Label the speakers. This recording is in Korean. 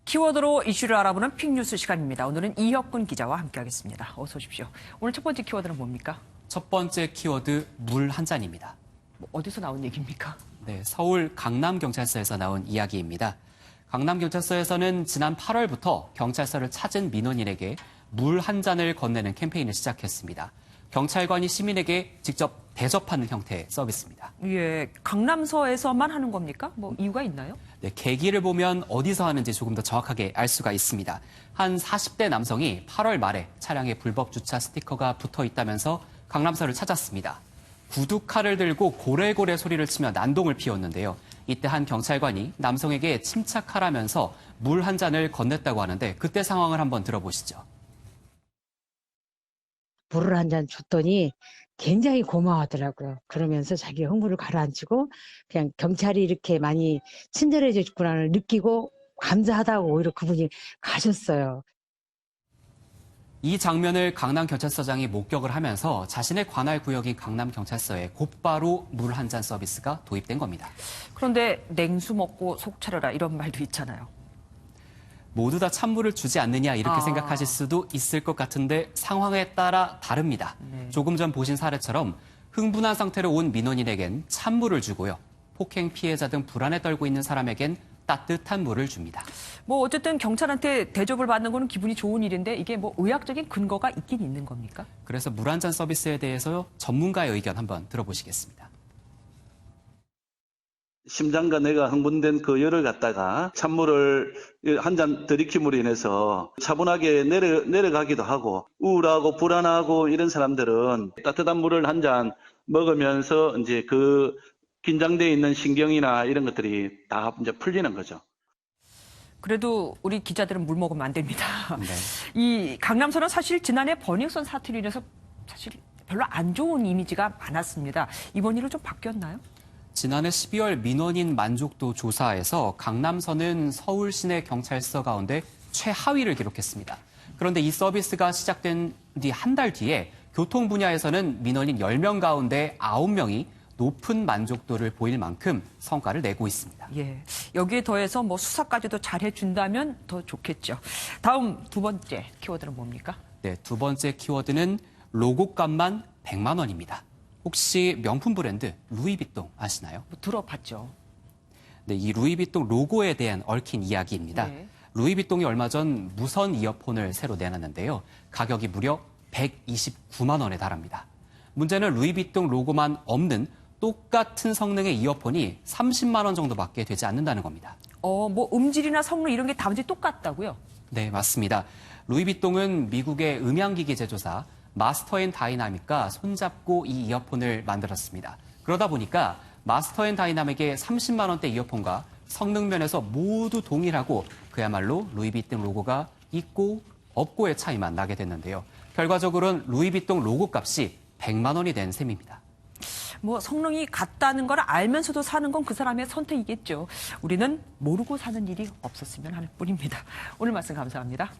Speaker 1: 키워드로 이슈를 알아보는 픽뉴스 시간입니다. 오늘은 이혁근 기자와 함께하겠습니다. 어서 오십시오. 오늘 첫 번째 키워드는 뭡니까?
Speaker 2: 첫 번째 키워드 물 한 잔입니다.
Speaker 1: 어디서 나온 얘기입니까?
Speaker 2: 네, 서울 강남경찰서에서 나온 이야기입니다. 강남경찰서에서는 지난 8월부터 경찰서를 찾은 민원인에게 물 한 잔을 건네는 캠페인을 시작했습니다. 경찰관이 시민에게 직접 대접하는 형태의 서비스입니다.
Speaker 1: 예, 강남서에서만 하는 겁니까? 뭐 이유가 있나요?
Speaker 2: 네, 계기를 보면 어디서 하는지 조금 더 정확하게 알 수가 있습니다. 한 40대 남성이 8월 말에 차량에 불법 주차 스티커가 붙어 있다면서 강남서를 찾았습니다. 구두칼을 들고 고래고래 소리를 치며 난동을 피웠는데요. 이때 한 경찰관이 남성에게 침착하라면서 물 한 잔을 건넸다고 하는데 그때 상황을 한번 들어보시죠.
Speaker 3: 물을 한 잔 줬더니 굉장히 고마워하더라고요. 그러면서 자기 흥분을 가라앉히고 그냥 경찰이 이렇게 많이 친절해 줬구나를 느끼고 감사하다고 오히려 그분이 가셨어요.
Speaker 2: 이 장면을 강남경찰서장이 목격을 하면서 자신의 관할 구역인 강남경찰서에 곧바로 물 한 잔 서비스가 도입된 겁니다.
Speaker 1: 그런데 냉수 먹고 속 차려라 이런 말도 있잖아요.
Speaker 2: 모두 다 찬물을 주지 않느냐 이렇게 생각하실 수도 있을 것 같은데 상황에 따라 다릅니다.
Speaker 1: 네.
Speaker 2: 조금 전 보신 사례처럼 흥분한 상태로 온 민원인에겐 찬물을 주고요. 폭행 피해자 등 불안에 떨고 있는 사람에겐 따뜻한 물을 줍니다.
Speaker 1: 뭐 어쨌든 경찰한테 대접을 받는 거는 기분이 좋은 일인데 이게 뭐 의학적인 근거가 있긴 있는 겁니까?
Speaker 2: 그래서 물 한 잔 서비스에 대해서 전문가의 의견 한번 들어보시겠습니다.
Speaker 4: 심장과 뇌가 흥분된 그 열을 갖다가 찬물을 한 잔 들이킴으로 인해서 차분하게 내려가기도 하고 우울하고 불안하고 이런 사람들은 따뜻한 물을 한 잔 먹으면서 이제 그 긴장되어 있는 신경이나 이런 것들이 다 이제 풀리는 거죠.
Speaker 1: 그래도 우리 기자들은 물 먹으면 안 됩니다.
Speaker 2: 네.
Speaker 1: 이 강남서는 사실 지난해 버닝썬 사태로 인해서 사실 별로 안 좋은 이미지가 많았습니다. 이번 일은 좀 바뀌었나요?
Speaker 2: 지난해 12월 민원인 만족도 조사에서 강남서는 서울 시내 경찰서 가운데 최하위를 기록했습니다. 그런데 이 서비스가 시작된 뒤 한 달 뒤에 교통 분야에서는 민원인 10명 가운데 9명이 높은 만족도를 보일 만큼 성과를 내고 있습니다.
Speaker 1: 예, 여기에 더해서 뭐 수사까지도 잘 해준다면 더 좋겠죠. 다음 두 번째 키워드는 뭡니까?
Speaker 2: 네, 두 번째 키워드는 로고값만 100만 원입니다. 혹시 명품 브랜드 루이비통 아시나요?
Speaker 1: 뭐 들어봤죠.
Speaker 2: 네, 이 루이비통 로고에 대한 얽힌 이야기입니다.
Speaker 1: 네.
Speaker 2: 루이비통이 얼마 전 무선 이어폰을 새로 내놨는데요. 가격이 무려 129만 원에 달합니다. 문제는 루이비통 로고만 없는 똑같은 성능의 이어폰이 30만 원 정도밖에 되지 않는다는 겁니다.
Speaker 1: 뭐 음질이나 성능 이런 게 다 완전히 똑같다고요?
Speaker 2: 네, 맞습니다. 루이비통은 미국의 음향기기 제조사 마스터앤다이나믹과 손잡고 이 이어폰을 만들었습니다. 그러다 보니까 마스터앤다이나믹의 30만 원대 이어폰과 성능 면에서 모두 동일하고 그야말로 루이비통 로고가 있고 없고의 차이만 나게 됐는데요. 결과적으로는 루이비통 로고 값이 100만 원이 된 셈입니다.
Speaker 1: 뭐 성능이 같다는 걸 알면서도 사는 건 그 사람의 선택이겠죠. 우리는 모르고 사는 일이 없었으면 하는 뿐입니다. 오늘 말씀 감사합니다.